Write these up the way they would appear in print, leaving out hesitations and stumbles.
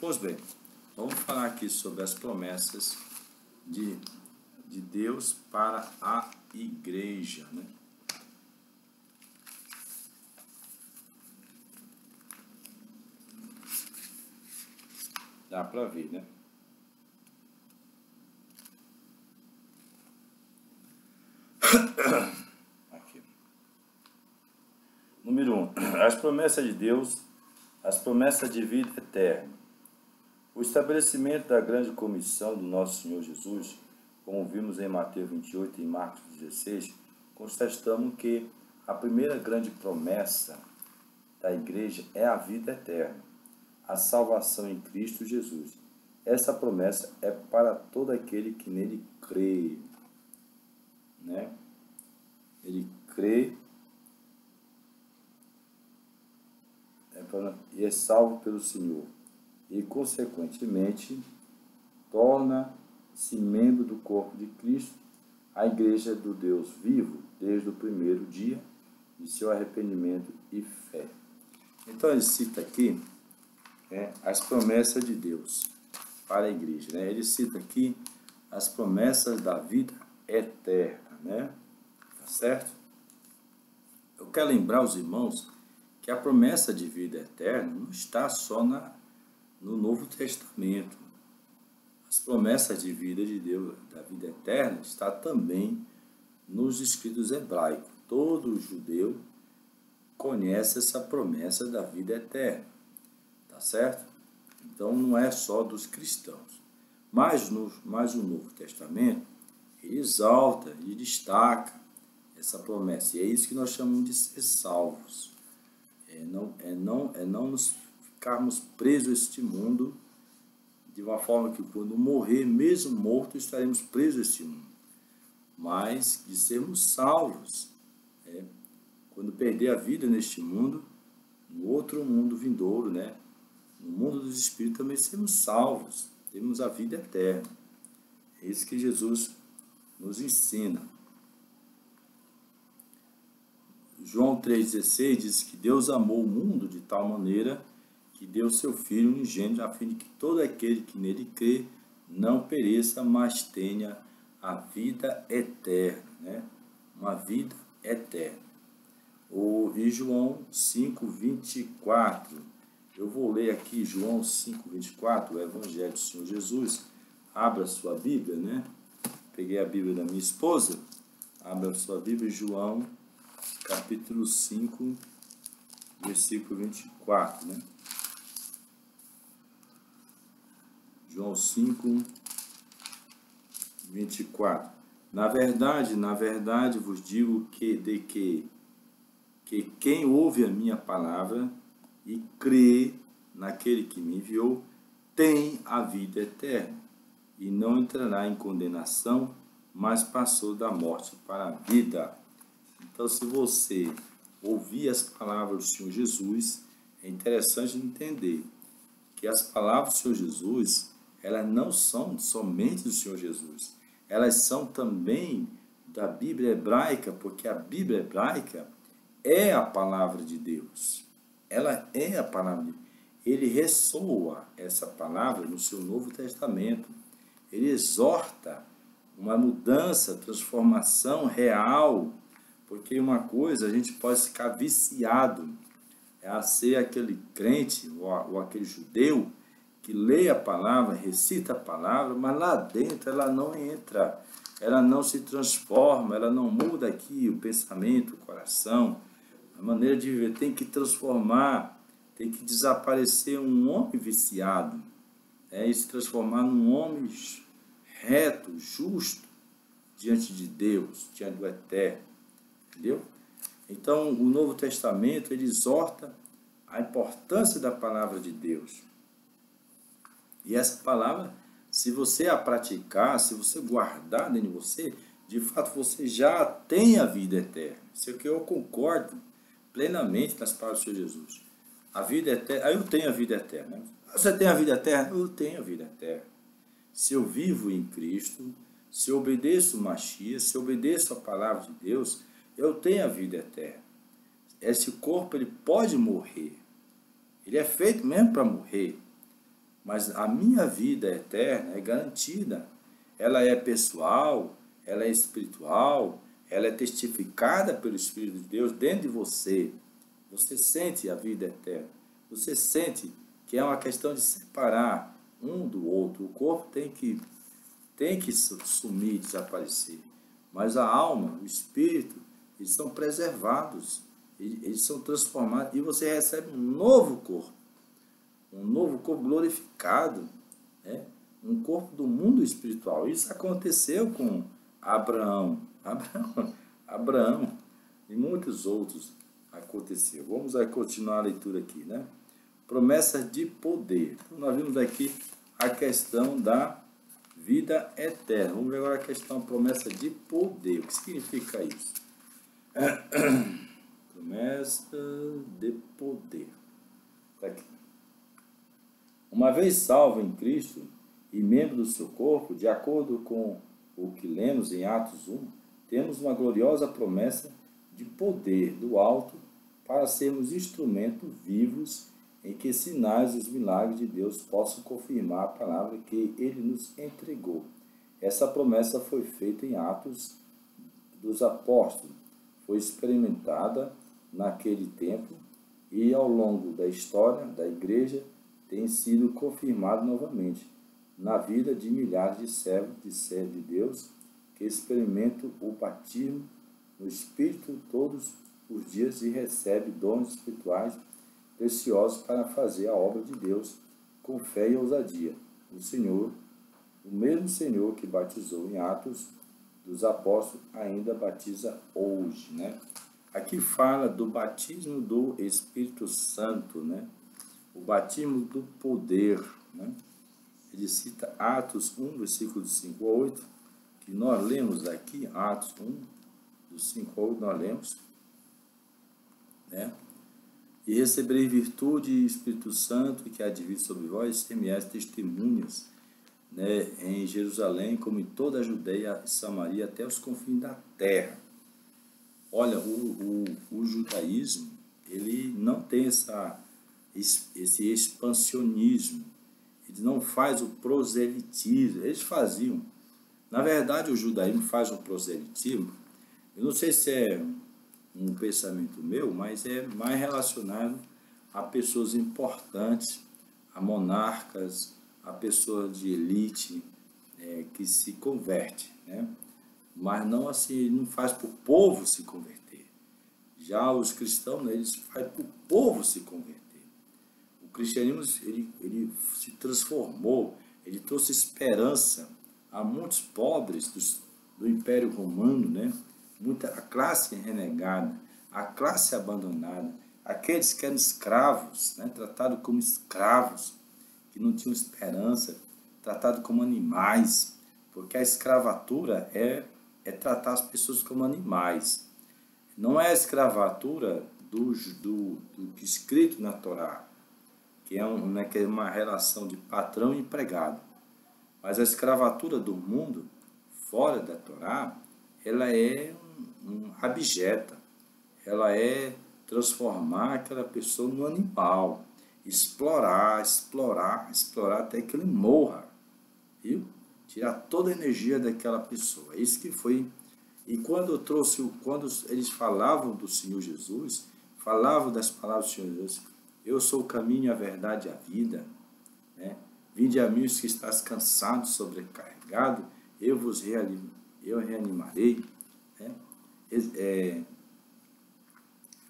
Pois bem, vamos falar aqui sobre as promessas de Deus para a igreja, né? Dá para ver, né? Aqui. Número 1. As promessas de Deus, as promessas de vida eterna. O estabelecimento da grande comissão do nosso Senhor Jesus, como vimos em Mateus 28 e em Marcos 16, constatamos que a primeira grande promessa da igreja é a vida eterna, a salvação em Cristo Jesus. Essa promessa é para todo aquele que nele crê, né? Ele crê e é salvo pelo Senhor e, consequentemente, torna-se membro do corpo de Cristo, a igreja do Deus vivo, desde o primeiro dia de seu arrependimento e fé. Então ele cita aqui as promessas de Deus para a igreja, né? Ele cita aqui as promessas da vida eterna, né? Tá certo? Eu quero lembrar os irmãos que a promessa de vida eterna não está só no Novo Testamento. As promessas de vida de Deus, da vida eterna, está também nos escritos hebraicos. Todo judeu conhece essa promessa da vida eterna, tá certo? Então não é só dos cristãos. Mas o Novo Testamento, ele exalta e destaca essa promessa. E é isso que nós chamamos de ser salvos. Não nos ficarmos presos a este mundo de uma forma que quando morrer, mesmo morto, estaremos presos a este mundo. Mas de sermos salvos. Quando perder a vida neste mundo, no outro mundo vindouro, né? No mundo dos espíritos também sermos salvos. Temos a vida eterna. É isso que Jesus nos ensina. João 3,16 diz que Deus amou o mundo de tal maneira que deu seu Filho unigênito, a fim de que todo aquele que nele crê não pereça, mas tenha a vida eterna, né? Uma vida eterna. E João 5,24. Eu vou ler aqui João 5,24, o Evangelho do Senhor Jesus. Abra sua Bíblia, né? Peguei a Bíblia da minha esposa. Abra sua Bíblia, João, capítulo 5, versículo 24, né? João 5, 24. Na verdade vos digo que quem ouve a minha palavra e crê naquele que me enviou, tem a vida eterna, e não entrará em condenação, mas passou da morte para a vida. Então, se você ouvir as palavras do Senhor Jesus, é interessante entender que as palavras do Senhor Jesus, elas não são somente do Senhor Jesus, elas são também da Bíblia hebraica, porque a Bíblia hebraica é a palavra de Deus. Ela é a palavra de Deus. Ele ressoa essa palavra no seu Novo Testamento. Ele exorta uma mudança, transformação real, porque uma coisa a gente pode ficar viciado a ser aquele crente ou aquele judeu que lê a palavra, recita a palavra, mas lá dentro ela não entra, ela não se transforma, ela não muda aqui o pensamento, o coração, a maneira de viver. Tem que transformar, tem que desaparecer um homem viciado, e se transformar num homem reto, justo, diante de Deus, diante do Eterno, entendeu? Então, o Novo Testamento, ele exorta a importância da palavra de Deus. E essa palavra, se você a praticar, se você guardar dentro de você, de fato você já tem a vida eterna. Isso é o que eu concordo plenamente nas palavras do Senhor Jesus. A vida eterna, eu tenho a vida eterna. Você tem a vida eterna? Eu tenho a vida eterna. Se eu vivo em Cristo, se eu obedeço o Mashiach, se eu obedeço a palavra de Deus, eu tenho a vida eterna. Esse corpo, ele pode morrer. Ele é feito mesmo para morrer. mas a minha vida eterna é garantida. Ela é pessoal, ela é espiritual, ela é testificada pelo Espírito de Deus dentro de você. Você sente a vida eterna. Você sente que é uma questão de separar um do outro. O corpo tem que sumir, desaparecer. Mas a alma, o espírito, eles são preservados. Eles são transformados. E você recebe um novo corpo. Um novo corpo glorificado, né? Um corpo do mundo espiritual. Isso aconteceu com Abraão e muitos outros aconteceu. Vamos aí continuar a leitura aqui, né? Promessas de poder. Então, nós vimos aqui a questão da vida eterna. Vamos ver agora a questão promessa de poder. O que significa isso? Promessa de poder. Está aqui. Uma vez salvo em Cristo e membro do seu corpo, de acordo com o que lemos em Atos 1, temos uma gloriosa promessa de poder do alto para sermos instrumentos vivos em que sinais e os milagres de Deus possam confirmar a palavra que Ele nos entregou. Essa promessa foi feita em Atos dos Apóstolos, foi experimentada naquele tempo e ao longo da história da Igreja tem sido confirmado novamente na vida de milhares de servos de Deus que experimentam o batismo no Espírito todos os dias e recebem dons espirituais preciosos para fazer a obra de Deus com fé e ousadia. O mesmo Senhor que batizou em Atos dos Apóstolos, ainda batiza hoje, né? Aqui fala do batismo do Espírito Santo, né? O batismo do poder, né? Ele cita Atos 1, versículos 5 a 8, que nós lemos aqui, Atos 1, dos 5 a 8, nós lemos, né? E receberei virtude e Espírito Santo, que há de vir sobre vós, e semeais testemunhas, né, em Jerusalém, como em toda a Judeia e Samaria, até os confins da terra. Olha, o judaísmo, ele não tem esse expansionismo, ele não faz o proselitismo. Eles faziam. Na verdade, o judaísmo faz um proselitismo, eu não sei se é um pensamento meu, mas é mais relacionado a pessoas importantes, a monarcas, a pessoas de elite que se converte, né? Mas não assim, ele não faz para o povo se converter. Já os cristãos, né, eles fazem para o povo se converter. O cristianismo ele se transformou, ele trouxe esperança a muitos pobres do Império Romano, né? A classe renegada, a classe abandonada, aqueles que eram escravos, né? Tratados como escravos, que não tinham esperança, tratados como animais, porque a escravatura é tratar as pessoas como animais. Não é a escravatura do que escrito na Torá, que é uma relação de patrão e empregado. Mas a escravatura do mundo, fora da Torá, ela é abjeta. Ela é transformar aquela pessoa no animal. Explorar até que ele morra. Viu? Tirar toda a energia daquela pessoa. É isso que foi. E quando eles falavam do Senhor Jesus, falavam das palavras do Senhor Jesus, eu sou o caminho, a verdade e a vida, né? Vinde a mim os que estás cansado, sobrecarregado, eu reanimarei, né?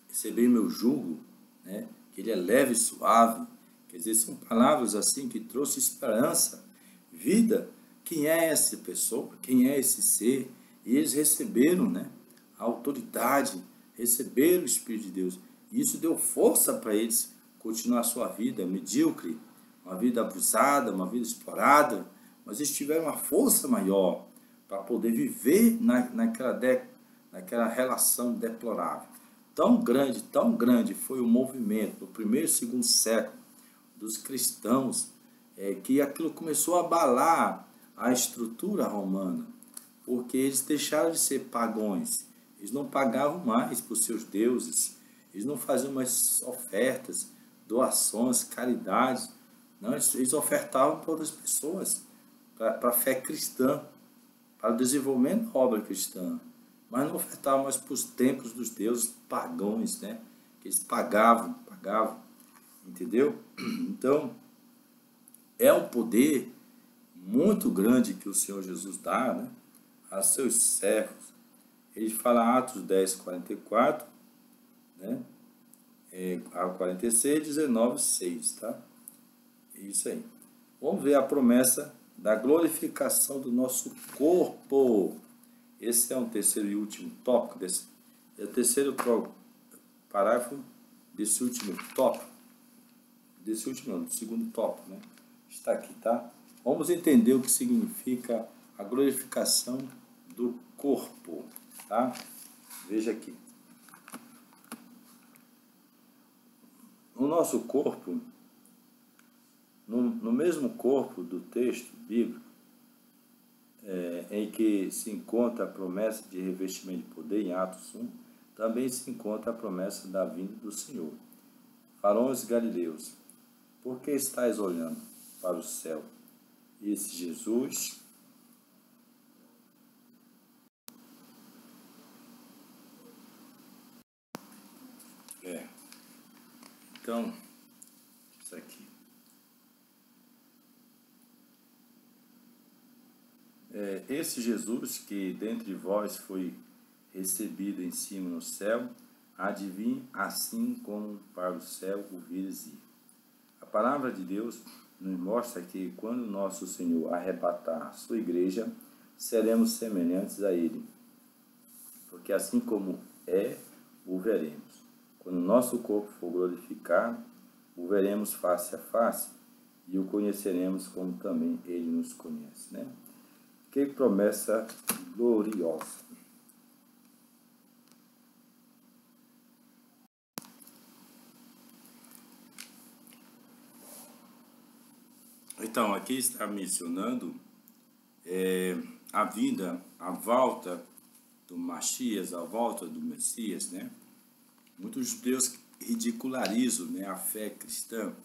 Recebei meu jugo, né? Que ele é leve e suave. Quer dizer, são palavras assim que trouxe esperança, vida. Quem é essa pessoa? Quem é esse ser? E eles receberam, né, a autoridade, receberam o Espírito de Deus. E isso deu força para eles continuar a sua vida medíocre, uma vida abusada, uma vida explorada, mas eles tiveram uma força maior para poder viver naquela relação deplorável. Tão grande foi o movimento no primeiro e segundo século dos cristãos, que aquilo começou a abalar a estrutura romana, porque eles deixaram de ser pagões, eles não pagavam mais por seus deuses, eles não faziam mais ofertas, doações, caridades, Não, eles ofertavam para outras pessoas, para a fé cristã, para o desenvolvimento da obra cristã. Mas não ofertavam mais para os templos dos deuses pagãos, né? Que eles pagavam, entendeu? Então, é um poder muito grande que o Senhor Jesus dá, né, a seus servos. Ele fala Atos 10, 44, né, a 46, 19, 6, tá? Isso aí. Vamos ver a promessa da glorificação do nosso corpo. Esse é um terceiro e último tópico, é o terceiro parágrafo desse último tópico, do segundo tópico, né? Está aqui, tá? Vamos entender o que significa a glorificação do corpo, tá? Veja aqui. O nosso corpo, no mesmo corpo do texto bíblico, em que se encontra a promessa de revestimento de poder, em Atos 1, também se encontra a promessa da vinda do Senhor. Varões galileus, por que estáis olhando para o céu? Esse Jesus Então, isso aqui. Esse Jesus que dentre vós foi recebido em cima no céu, há de vir assim como para o céu o vires ir. A palavra de Deus nos mostra que quando nosso Senhor arrebatar a sua igreja, seremos semelhantes a Ele, porque assim como o veremos. Quando nosso corpo for glorificado, o veremos face a face e o conheceremos como também Ele nos conhece, né? Que promessa gloriosa! Então, aqui está mencionando a vinda, a volta do Messias, a volta do Messias, né? Muitos judeus ridicularizam, né, a fé cristã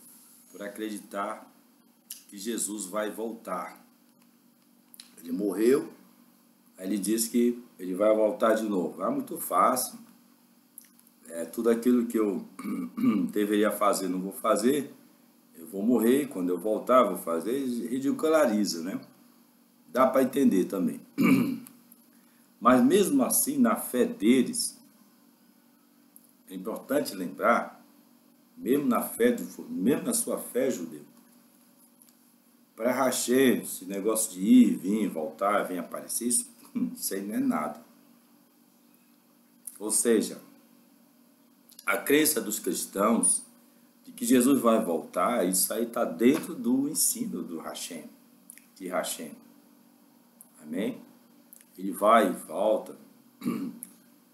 por acreditar que Jesus vai voltar. Ele morreu, aí ele diz que ele vai voltar de novo. É muito fácil. Tudo aquilo que eu deveria fazer, não vou fazer. Eu vou morrer, quando eu voltar, vou fazer. Ridiculariza, né? Dá para entender também. Mas mesmo assim, na fé deles, é importante lembrar, mesmo na sua fé, judeu, para Hashem, esse negócio de ir, vir, voltar, vir aparecer, isso aí não é nada. Ou seja, a crença dos cristãos de que Jesus vai voltar, isso aí está dentro do ensino do Hashem, de Hashem. Amém? Ele vai e volta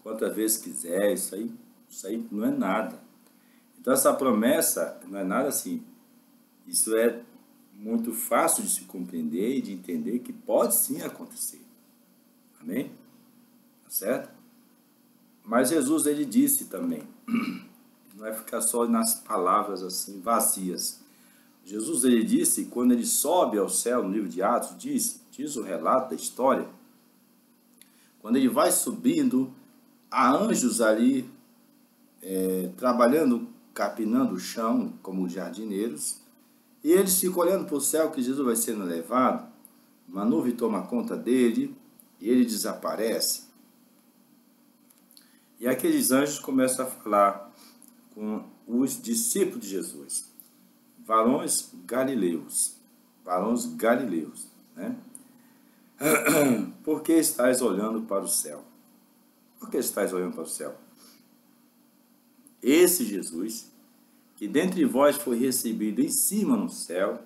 quantas vezes quiser, isso aí não é nada. Então essa promessa não é nada assim. Isso é muito fácil de se compreender e de entender que pode sim acontecer. Amém? Tá certo? Mas Jesus, ele disse também, não é ficar só nas palavras assim vazias. Jesus, ele disse, quando ele sobe ao céu, no livro de Atos, diz o relato da história, quando ele vai subindo, há anjos ali trabalhando, capinando o chão, como jardineiros, e eles ficam olhando para o céu que Jesus vai sendo levado, uma nuvem toma conta dele, e ele desaparece. E aqueles anjos começam a falar com os discípulos de Jesus, varões galileus, né? Por que estáis olhando para o céu? Por que estáis olhando para o céu? Esse Jesus, que dentre vós foi recebido em cima no céu,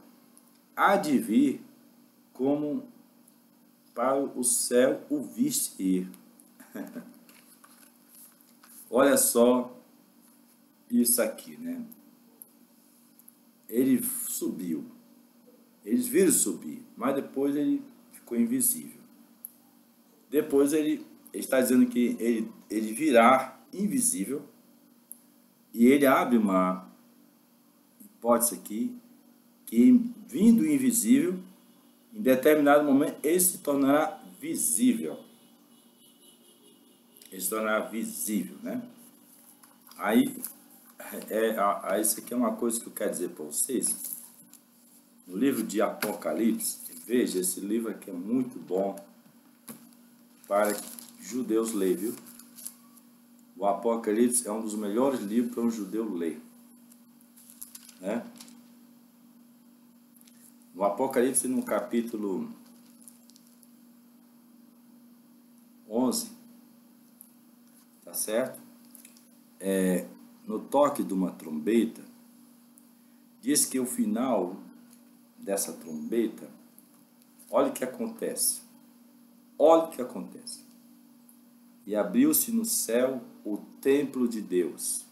há de vir como para o céu o viste ir. Olha só isso aqui, né? Ele subiu. Eles viram subir, mas depois ele ficou invisível. Depois ele está dizendo que ele virá invisível e ele abre uma hipótese aqui que vindo invisível, em determinado momento, ele se tornará visível. Ele se tornará visível, né? Aí, isso aqui é uma coisa que eu quero dizer para vocês. No livro de Apocalipse, veja, esse livro aqui é muito bom para que judeus lerem, viu? O Apocalipse é um dos melhores livros para um judeu ler, né? No Apocalipse, no capítulo 11, tá certo? No toque de uma trombeta, diz que o final dessa trombeta, olha o que acontece. Olha o que acontece. E abriu-se no céu o templo de Deus,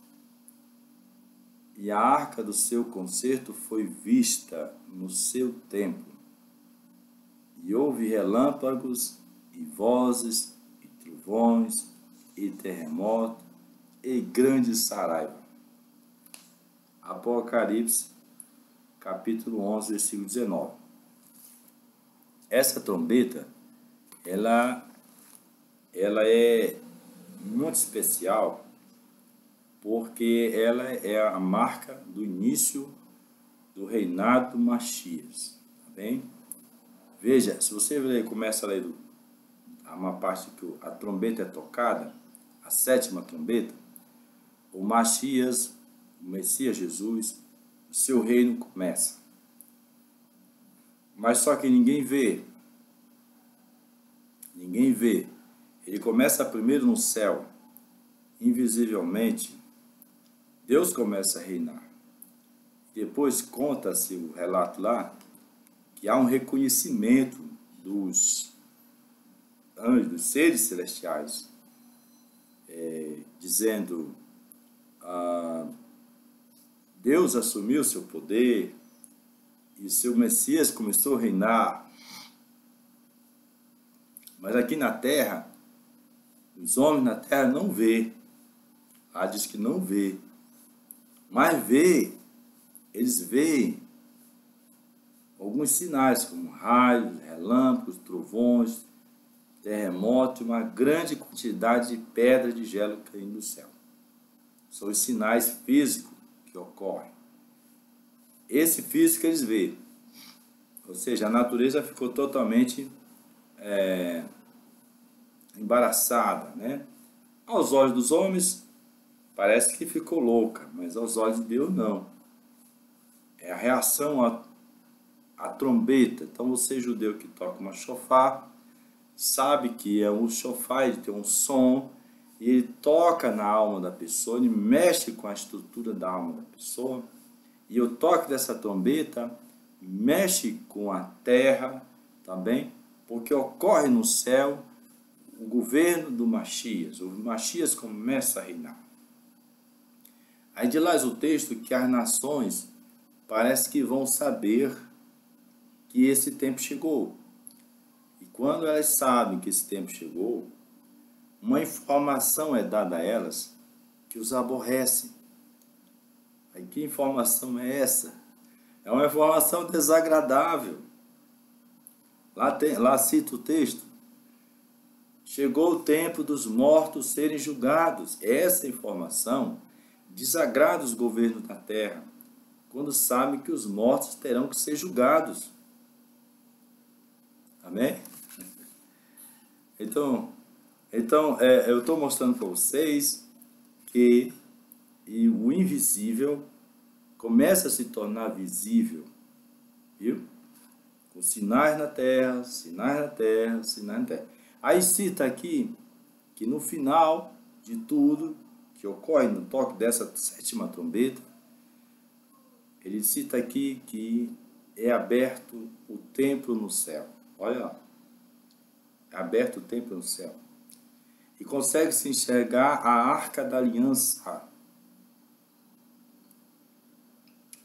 e a arca do seu concerto foi vista no seu templo. E houve relâmpagos, e vozes, e trovões, e terremoto, e grande saraiva. Apocalipse, capítulo 11, versículo 19. Essa trombeta, ela é muito especial, porque ela é a marca do início do reinado do Messias, tá bem? Veja, se você começa a ler uma parte que a trombeta é tocada, a sétima trombeta, o Messias Jesus, o seu reino começa. Mas só que ninguém vê. Ninguém vê. Ele começa primeiro no céu, invisivelmente. Deus começa a reinar. Depois conta-se o relato lá que há um reconhecimento dos anjos, dos seres celestiais, dizendo: Deus assumiu seu poder e seu Messias começou a reinar. Mas aqui na terra, os homens na terra não vê. Lá diz que não vê. Mas vê, eles veem alguns sinais, como raios, relâmpagos, trovões, terremoto e uma grande quantidade de pedra de gelo caindo do céu. São os sinais físicos que ocorrem. Esse físico eles veem. Ou seja, a natureza ficou totalmente embaraçada, né? Aos olhos dos homens, parece que ficou louca, mas aos olhos de Deus, não. É a reação à trombeta. Então, você judeu que toca uma shofar, sabe que é um shofar, ele tem um som, e ele toca na alma da pessoa, ele mexe com a estrutura da alma da pessoa, e o toque dessa trombeta mexe com a terra também, porque ocorre no céu o governo do Messias. O Messias começa a reinar. Aí de lá o texto que as nações parece que vão saber que esse tempo chegou. E quando elas sabem que esse tempo chegou, uma informação é dada a elas que os aborrece. Aí que informação é essa? É uma informação desagradável. Lá cita o texto: chegou o tempo dos mortos serem julgados. Essa informação desagrada os governos da terra, quando sabem que os mortos terão que ser julgados. Amém? Então eu estou mostrando para vocês que o invisível começa a se tornar visível, viu? Com sinais na terra, sinais na terra, sinais na terra. Aí cita aqui que no final de tudo que ocorre no toque dessa sétima trombeta, ele cita aqui que é aberto o templo no céu. Olha lá. É aberto o templo no céu. E consegue-se enxergar a arca da aliança.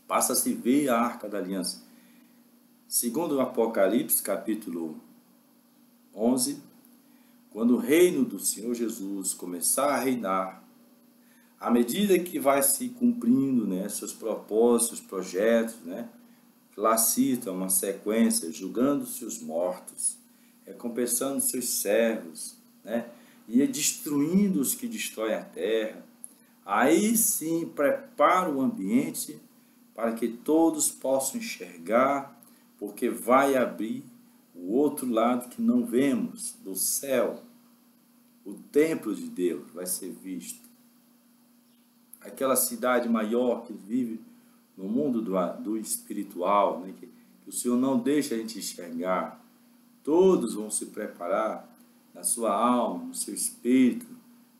Passa a se ver a arca da aliança. Segundo o Apocalipse, capítulo 11, quando o reino do Senhor Jesus começar a reinar, à medida que vai se cumprindo, né, seus propósitos, projetos, né, lá cita uma sequência, julgando-se os mortos, recompensando seus servos, né? E destruindo os que destroem a terra. Aí sim prepara o ambiente para que todos possam enxergar, porque vai abrir o outro lado que não vemos, do céu. O templo de Deus vai ser visto. Aquela cidade maior que vive no mundo do espiritual, né, que o Senhor não deixa a gente enxergar. Todos vão se preparar na sua alma, no seu espírito,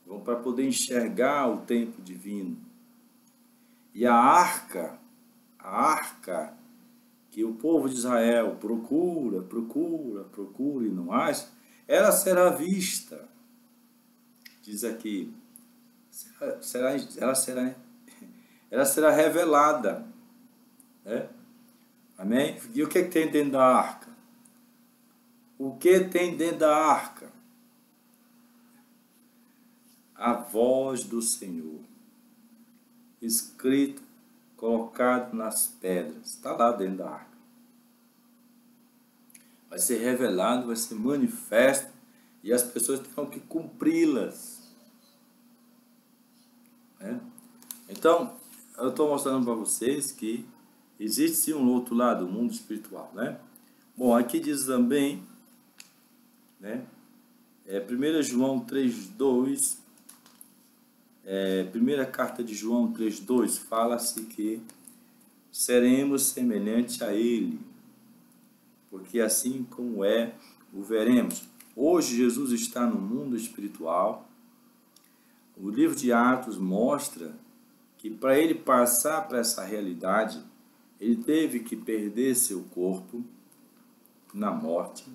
vão para poder enxergar o templo divino. E a arca que o povo de Israel procura e não acha, ela será vista. Diz aqui, ela será revelada. Né? Amém? E o que tem dentro da arca? O que tem dentro da arca? A voz do Senhor, escrita, colocada nas pedras. Está lá dentro da arca. Vai ser revelado, vai ser manifesto, e as pessoas terão que cumpri-las. Né? Então, eu estou mostrando para vocês que existe sim um outro lado, o mundo espiritual, né? Bom, aqui diz também, né? 1 João 3,2, primeira carta de João 3,2, fala-se que seremos semelhantes a Ele, porque assim como é, o veremos. Hoje Jesus está no mundo espiritual. O livro de Atos mostra que para ele passar para essa realidade, ele teve que perder seu corpo na morte.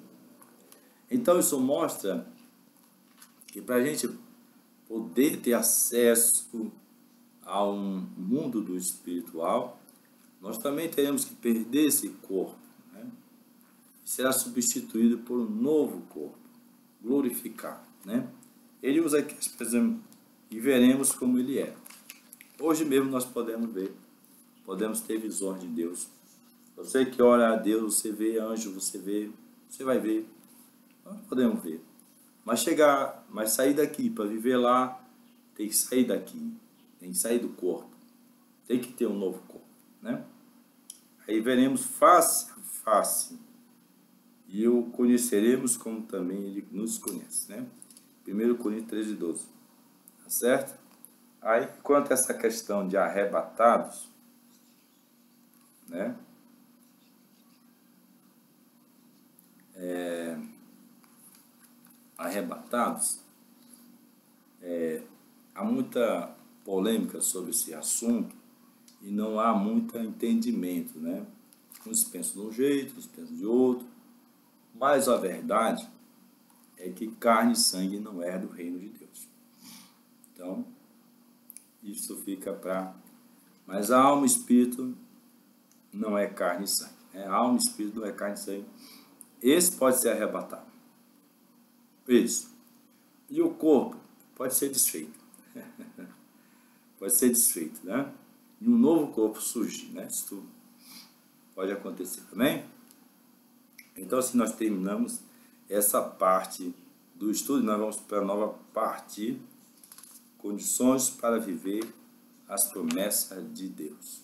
Então isso mostra que para a gente poder ter acesso a um mundo do espiritual, nós também teremos que perder esse corpo, né? E será substituído por um novo corpo, glorificado, né? Ele usa aqui, por exemplo, e veremos como ele é. Hoje mesmo nós podemos ver, podemos ter visões de Deus. Você que ora a Deus, você vê anjo, você vai ver. Nós podemos ver. Mas sair daqui para viver lá, tem que sair daqui, tem que sair do corpo, tem que ter um novo corpo, né? Aí veremos face a face, e o conheceremos como também ele nos conhece, né? 1 Coríntios 13:12, tá certo? Aí, quanto a essa questão de arrebatados, né? Arrebatados, há muita polêmica sobre esse assunto e não há muito entendimento, né? Uns pensam de um jeito, outros pensam de outro, mas a verdade é que carne e sangue não é do reino de Deus. Então, isso fica para... Mas a alma e espírito não é carne e sangue. A alma e espírito não é carne e sangue. Esse pode ser arrebatado. Isso. E o corpo pode ser desfeito. Pode ser desfeito, né? E um novo corpo surgir, né? Isso pode acontecer também. Então, assim, nós terminamos essa parte do estudo, nós vamos para a nova parte, condições para viver as promessas de Deus.